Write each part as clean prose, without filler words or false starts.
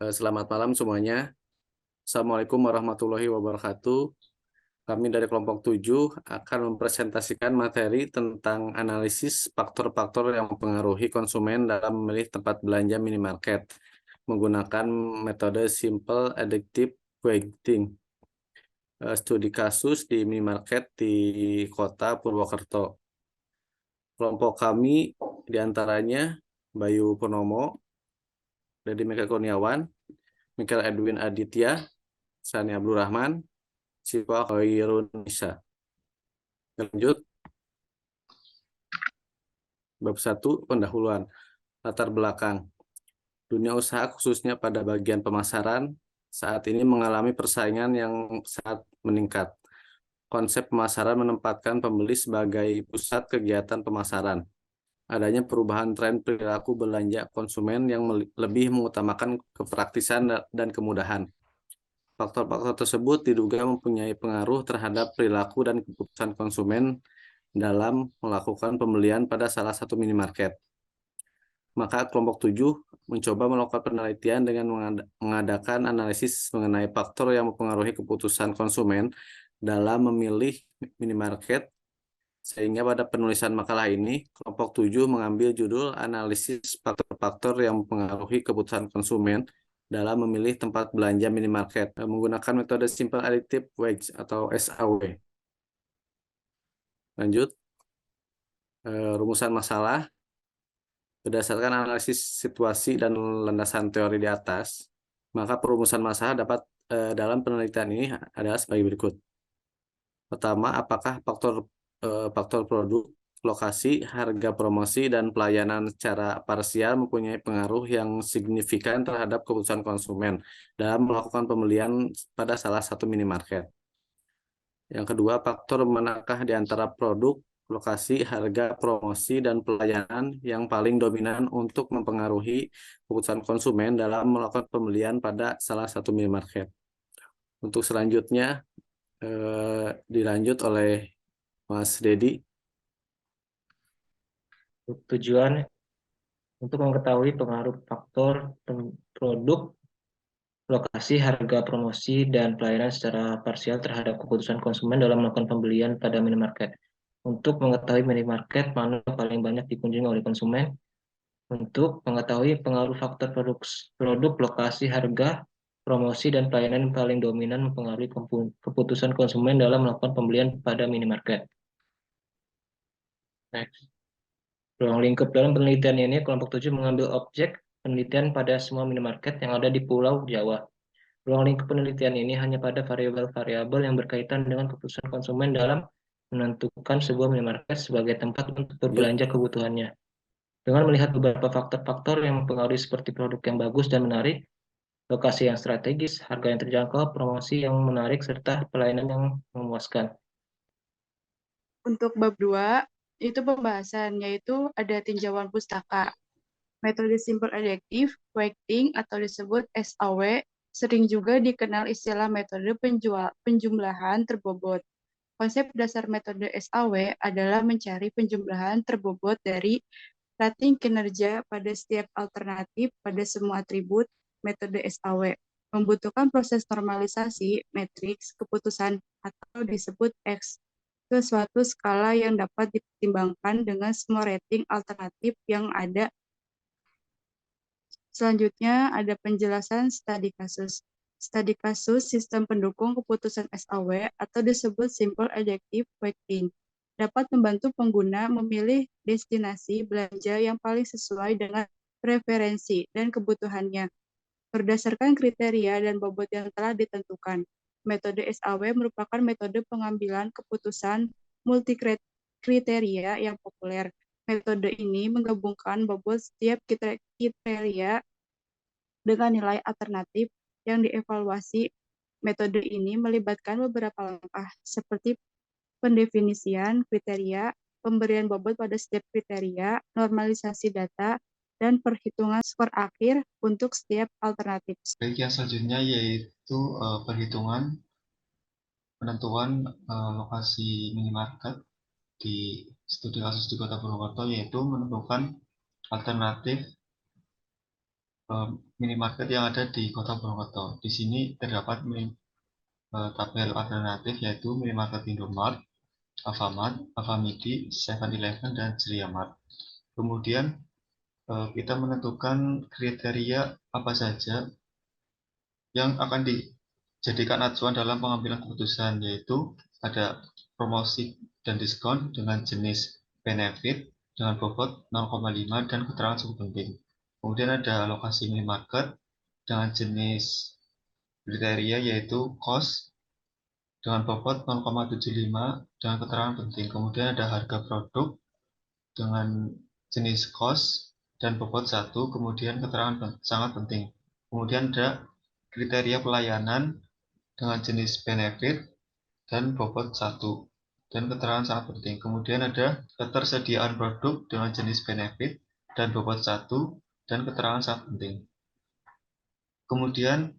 Selamat malam semuanya. Assalamualaikum warahmatullahi wabarakatuh. Kami dari kelompok 7 akan mempresentasikan materi tentang analisis faktor-faktor yang mempengaruhi konsumen dalam memilih tempat belanja minimarket menggunakan metode Simple Adaptive Weighting. Studi kasus di minimarket di kota Purwokerto. Kelompok kami diantaranya Bayu Purnomo, Dedi Meka Kurniawan, Michael Edwin Aditya, Sani Abdul Rahman, Siva Khairunisa. Lanjut, bab 1, pendahuluan. Latar belakang. Dunia usaha khususnya pada bagian pemasaran saat ini mengalami persaingan yang sangat meningkat. Konsep pemasaran menempatkan pembeli sebagai pusat kegiatan pemasaran. Adanya perubahan tren perilaku belanja konsumen yang lebih mengutamakan kepraktisan dan kemudahan. Faktor-faktor tersebut diduga mempunyai pengaruh terhadap perilaku dan keputusan konsumen dalam melakukan pembelian pada salah satu minimarket. Maka kelompok 7 mencoba melakukan penelitian dengan mengadakan analisis mengenai faktor yang mempengaruhi keputusan konsumen dalam memilih minimarket. Sehingga pada penulisan makalah ini, kelompok 7 mengambil judul analisis faktor-faktor yang mempengaruhi keputusan konsumen dalam memilih tempat belanja minimarket menggunakan metode Simple Adaptive Weights atau SAW. Lanjut, rumusan masalah. Berdasarkan analisis situasi dan landasan teori di atas, maka perumusan masalah dapat dalam penelitian ini adalah sebagai berikut. Pertama, apakah faktor produk, lokasi, harga promosi, dan pelayanan secara parsial mempunyai pengaruh yang signifikan terhadap keputusan konsumen dalam melakukan pembelian pada salah satu minimarket. Yang kedua, faktor manakah di antara produk, lokasi, harga, promosi, dan pelayanan yang paling dominan untuk mempengaruhi keputusan konsumen dalam melakukan pembelian pada salah satu minimarket. Untuk selanjutnya, dilanjut oleh Mas Dedi. Tujuan untuk mengetahui pengaruh faktor produk, lokasi, harga, promosi, dan pelayanan secara parsial terhadap keputusan konsumen dalam melakukan pembelian pada minimarket. Untuk mengetahui minimarket mana paling banyak dikunjungi oleh konsumen. Untuk mengetahui pengaruh faktor produk, lokasi, harga, promosi, dan pelayanan yang paling dominan mempengaruhi keputusan konsumen dalam melakukan pembelian pada minimarket. Next. Ruang lingkup dalam penelitian ini, kelompok 7 mengambil objek penelitian pada semua minimarket yang ada di Pulau Jawa. Ruang lingkup penelitian ini hanya pada variabel-variabel yang berkaitan dengan keputusan konsumen dalam menentukan sebuah minimarket sebagai tempat untuk berbelanja kebutuhannya. Dengan melihat beberapa faktor-faktor yang mempengaruhi seperti produk yang bagus dan menarik, lokasi yang strategis, harga yang terjangkau, promosi yang menarik, serta pelayanan yang memuaskan. Untuk bab 2, itu pembahasan, yaitu ada tinjauan pustaka. Metode Simple Adaptive Weighting atau disebut SAW sering juga dikenal istilah metode penjumlahan terbobot. Konsep dasar metode SAW adalah mencari penjumlahan terbobot dari rating kinerja pada setiap alternatif pada semua atribut metode SAW. Membutuhkan proses normalisasi matriks keputusan atau disebut X ke suatu skala yang dapat dipertimbangkan dengan semua rating alternatif yang ada. Selanjutnya ada penjelasan studi kasus. Studi kasus sistem pendukung keputusan SAW atau disebut Simple Adaptive Weighting dapat membantu pengguna memilih destinasi belanja yang paling sesuai dengan preferensi dan kebutuhannya berdasarkan kriteria dan bobot yang telah ditentukan. Metode SAW merupakan metode pengambilan keputusan multi-kriteria yang populer. Metode ini menggabungkan bobot setiap kriteria dengan nilai alternatif yang dievaluasi. Metode ini melibatkan beberapa langkah, seperti pendefinisian kriteria, pemberian bobot pada setiap kriteria, normalisasi data, dan perhitungan skor akhir untuk setiap alternatif. Baik, yang selanjutnya yaitu perhitungan penentuan lokasi minimarket di studi kasus di Kota Purwokerto, yaitu menentukan alternatif minimarket yang ada di Kota Purwokerto. Di sini terdapat tabel alternatif yaitu minimarket Indomart, Alfamart, Alfamidi, 7-Eleven, dan Jeriamart. Kemudian kita menentukan kriteria apa saja yang akan dijadikan acuan dalam pengambilan keputusan, yaitu ada promosi dan diskon dengan jenis benefit dengan bobot 0,5 dan keterangan cukup penting. Kemudian ada lokasi minimarket dengan jenis kriteria yaitu cost dengan bobot 0,75 dengan keterangan penting. Kemudian ada harga produk dengan jenis cost dan bobot 1, kemudian keterangan sangat penting. Kemudian ada kriteria pelayanan dengan jenis benefit dan bobot 1 dan keterangan sangat penting. Kemudian ada ketersediaan produk dengan jenis benefit dan bobot 1 dan keterangan sangat penting. Kemudian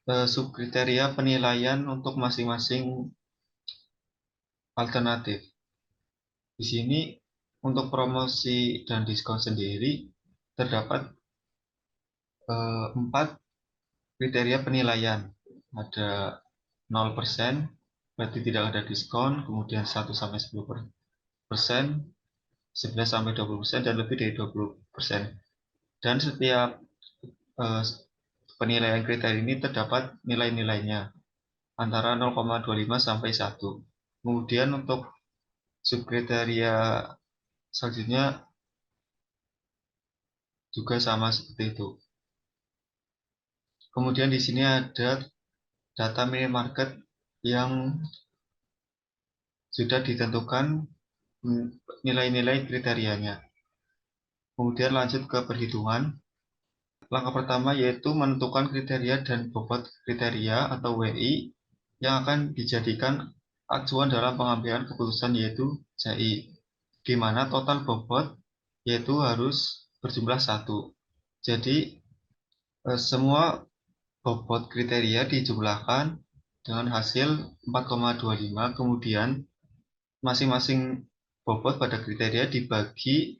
subkriteria penilaian untuk masing-masing alternatif. Di sini untuk promosi dan diskon sendiri terdapat 4 kriteria penilaian. Ada 0%, berarti tidak ada diskon, kemudian 1-10%, 11-20%, dan lebih dari 20%. Dan setiap penilaian kriteria ini terdapat nilai-nilainya antara 0,25 sampai 1. Kemudian untuk subkriteria selanjutnya juga sama seperti itu. Kemudian di sini ada data minimarket yang sudah ditentukan nilai-nilai kriterianya. Kemudian lanjut ke perhitungan. Langkah pertama yaitu menentukan kriteria dan bobot kriteria atau WI yang akan dijadikan acuan dalam pengambilan keputusan yaitu CI, di mana total bobot yaitu harus berjumlah 1. Jadi semua bobot kriteria dijumlahkan dengan hasil 4,25, kemudian masing-masing bobot pada kriteria dibagi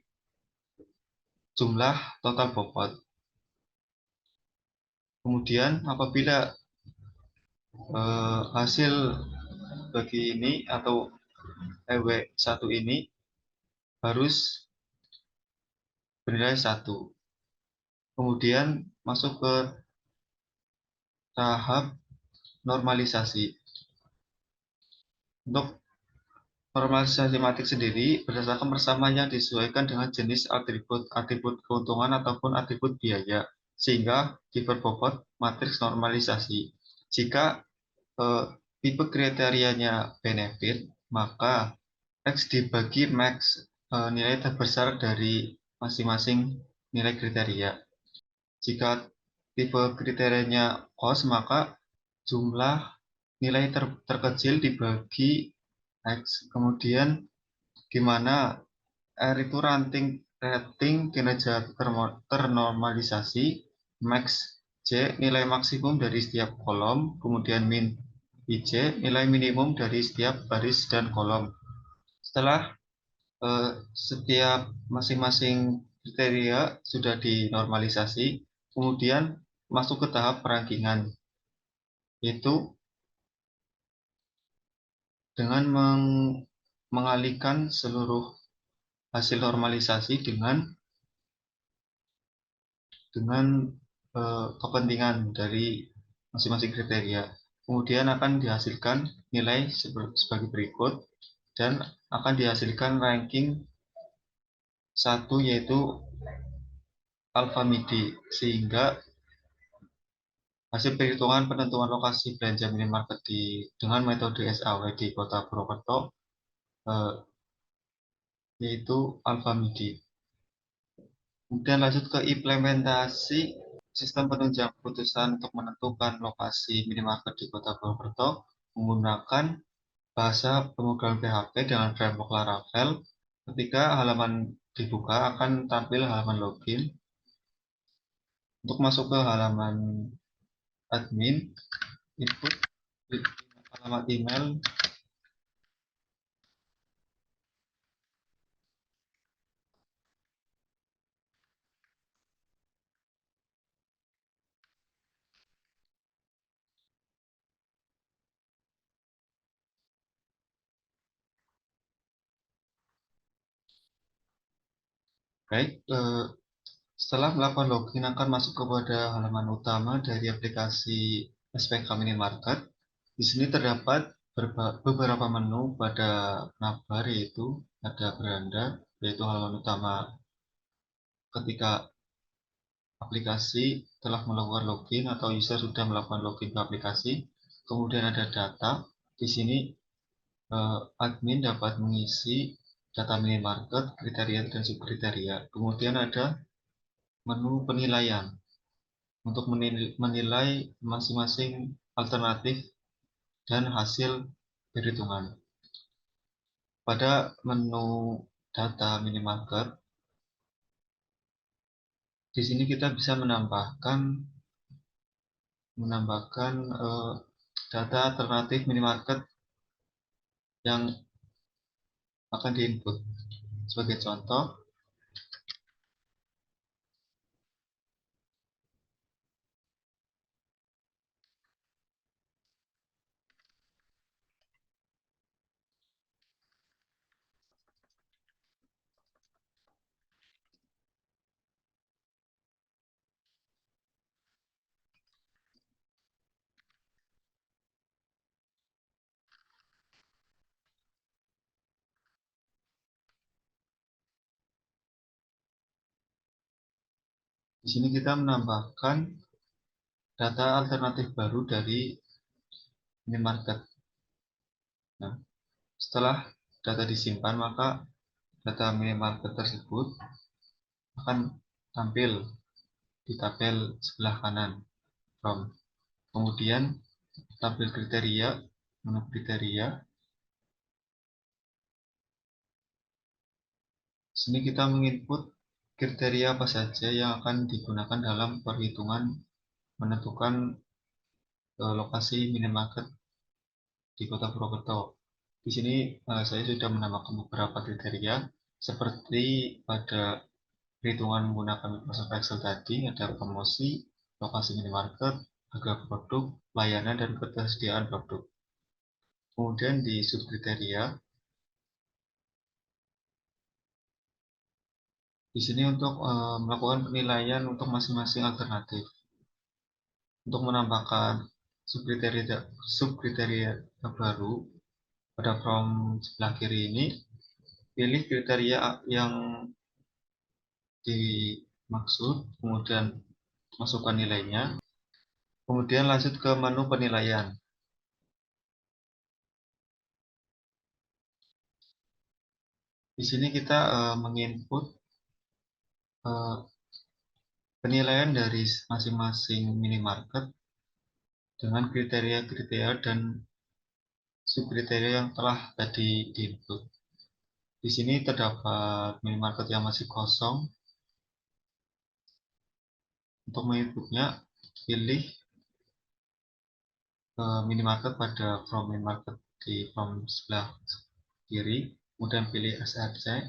jumlah total bobot. Kemudian apabila hasil bagi ini atau EW1 ini harus bernilai 1. Kemudian masuk ke tahap normalisasi. Untuk normalisasi matik sendiri berdasarkan persamaannya disesuaikan dengan jenis atribut keuntungan ataupun atribut biaya, sehingga diperbobot matriks normalisasi. Jika tipe kriterianya benefit, maka X dibagi max nilai terbesar dari masing-masing nilai kriteria. Jika tipe kriterianya cost, maka jumlah nilai terkecil dibagi X. Kemudian di mana R itu rating kinerja ternormalisasi, max J nilai maksimum dari setiap kolom, kemudian min IJ nilai minimum dari setiap baris dan kolom. Setelah setiap masing-masing kriteria sudah dinormalisasi, kemudian masuk ke tahap perankingan, yaitu dengan mengalihkan seluruh hasil normalisasi dengan kepentingan dari masing-masing kriteria. Kemudian akan dihasilkan nilai sebagai berikut dan akan dihasilkan ranking 1 yaitu Alfamidi, sehingga hasil perhitungan penentuan lokasi belanja minimarket dengan metode SAW di Kota Purwokerto yaitu Alfamidi. Kemudian lanjut ke implementasi sistem penunjang keputusan untuk menentukan lokasi minimarket di Kota Purwokerto menggunakan bahasa pemrograman PHP dengan framework Laravel. Ketika halaman dibuka akan tampil halaman login. Untuk masuk ke halaman admin, input alamat email, Baik, setelah melakukan login akan masuk kepada halaman utama dari aplikasi SPK Minimarket. Di sini terdapat beberapa menu pada navbar, yaitu ada beranda, yaitu halaman utama ketika aplikasi telah melakukan login atau user sudah melakukan login ke aplikasi. Kemudian ada data. Di sini admin dapat mengisi data minimarket, kriteria dan subkriteria. Kemudian ada menu penilaian untuk menilai masing-masing alternatif dan hasil perhitungan. Pada menu data minimarket, di sini kita bisa menambahkan data alternatif minimarket yang akan diinput. Sebagai contoh, di sini kita menambahkan data alternatif baru dari minimarket. Nah, setelah data disimpan, maka data minimarket tersebut akan tampil di tabel sebelah kanan from. Kemudian tabel kriteria, menu kriteria. Sini kita menginput kriteria apa saja yang akan digunakan dalam perhitungan menentukan lokasi minimarket di Kota Purwokerto. Di sini saya sudah menambahkan beberapa kriteria seperti pada perhitungan menggunakan Microsoft Excel tadi, ada promosi, lokasi minimarket, harga produk, layanan, dan ketersediaan produk. Kemudian di subkriteria, di sini untuk melakukan penilaian untuk masing-masing alternatif. Untuk menambahkan subkriteria baru pada form sebelah kiri ini, pilih kriteria yang dimaksud, kemudian masukkan nilainya, kemudian lanjut ke menu penilaian. Di sini kita menginput penilaian dari masing-masing minimarket dengan kriteria-kriteria dan subkriteria yang telah tadi diinput. Di sini terdapat minimarket yang masih kosong. Untuk menginputnya, pilih minimarket pada from minimarket di from sebelah kiri, kemudian pilih SRC,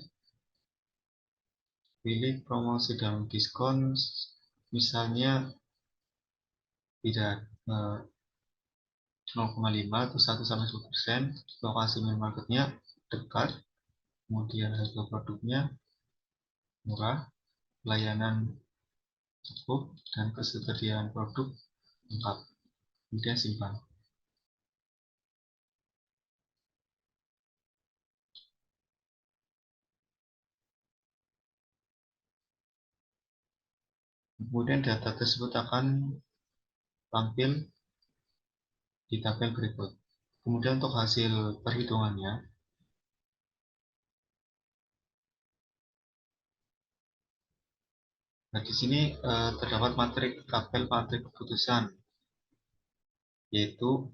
pilih promosi dan diskon, misalnya tidak 0,5 atau 1-10%, lokasi minimarketnya dekat, kemudian harga produknya murah, layanan cukup, dan kesediaan produk lengkap. Kemudian simpan. Kemudian data tersebut akan tampil di tabel berikut. Kemudian untuk hasil perhitungannya, nah di sini terdapat tabel matrik keputusan, yaitu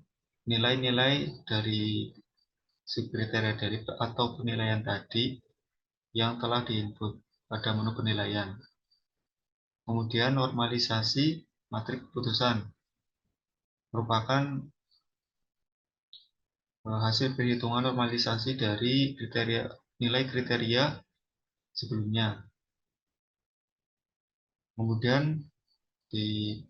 nilai-nilai dari subkriteria dari atau penilaian tadi yang telah diinput pada menu penilaian. Kemudian normalisasi matrik keputusan merupakan hasil perhitungan normalisasi dari nilai kriteria sebelumnya. Kemudian di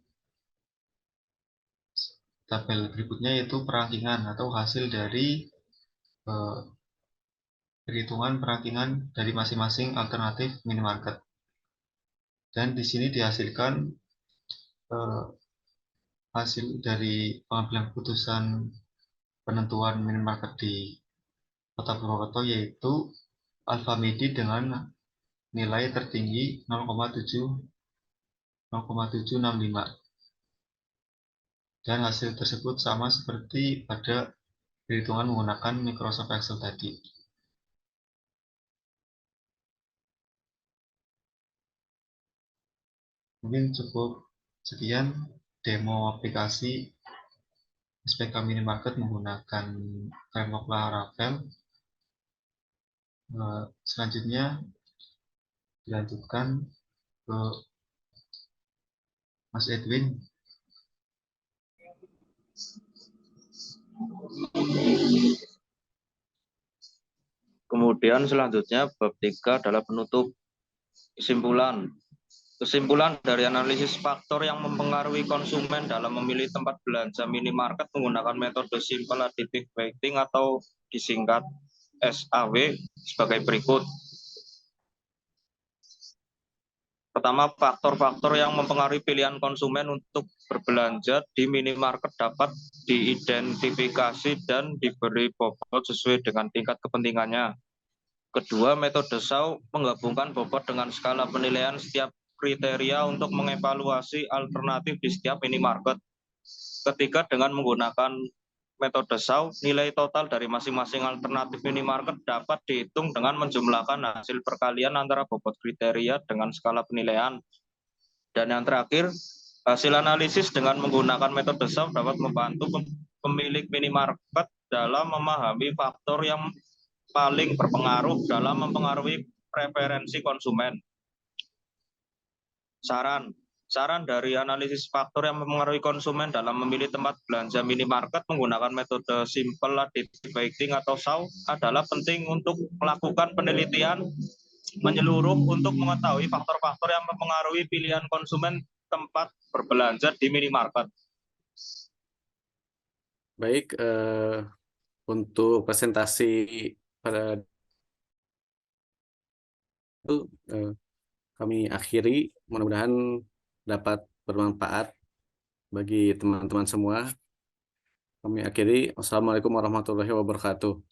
tabel berikutnya yaitu perankingan atau hasil dari perhitungan perankingan dari masing-masing alternatif minimarket. Dan di sini dihasilkan hasil dari pengambilan keputusan penentuan minimarket di Kota Purwokerto, yaitu Alfamidi dengan nilai tertinggi 0,765, dan hasil tersebut sama seperti pada perhitungan menggunakan Microsoft Excel tadi. Mungkin cukup sekian demo aplikasi SPK Minimarket menggunakan framework Laravel. Selanjutnya dilanjutkan ke Mas Edwin. Kemudian selanjutnya bab 3 adalah penutup. Kesimpulan. Kesimpulan dari analisis faktor yang mempengaruhi konsumen dalam memilih tempat belanja minimarket menggunakan metode simple additive weighting atau disingkat SAW sebagai berikut. Pertama, faktor-faktor yang mempengaruhi pilihan konsumen untuk berbelanja di minimarket dapat diidentifikasi dan diberi bobot sesuai dengan tingkat kepentingannya. Kedua, metode SAW menggabungkan bobot dengan skala penilaian setiap kriteria untuk mengevaluasi alternatif di setiap minimarket. Ketiga, dengan menggunakan metode SAW, nilai total dari masing-masing alternatif minimarket dapat dihitung dengan menjumlahkan hasil perkalian antara bobot kriteria dengan skala penilaian. Dan yang terakhir, hasil analisis dengan menggunakan metode SAW dapat membantu pemilik minimarket dalam memahami faktor yang paling berpengaruh dalam mempengaruhi preferensi konsumen. Saran dari analisis faktor yang mempengaruhi konsumen dalam memilih tempat belanja minimarket menggunakan metode simple additive weighting atau SAW adalah penting untuk melakukan penelitian menyeluruh untuk mengetahui faktor-faktor yang mempengaruhi pilihan konsumen tempat berbelanja di minimarket. Baik, untuk presentasi pada itu kami akhiri. Mudah-mudahan dapat bermanfaat bagi teman-teman semua. Kami akhiri. Wassalamualaikum warahmatullahi wabarakatuh.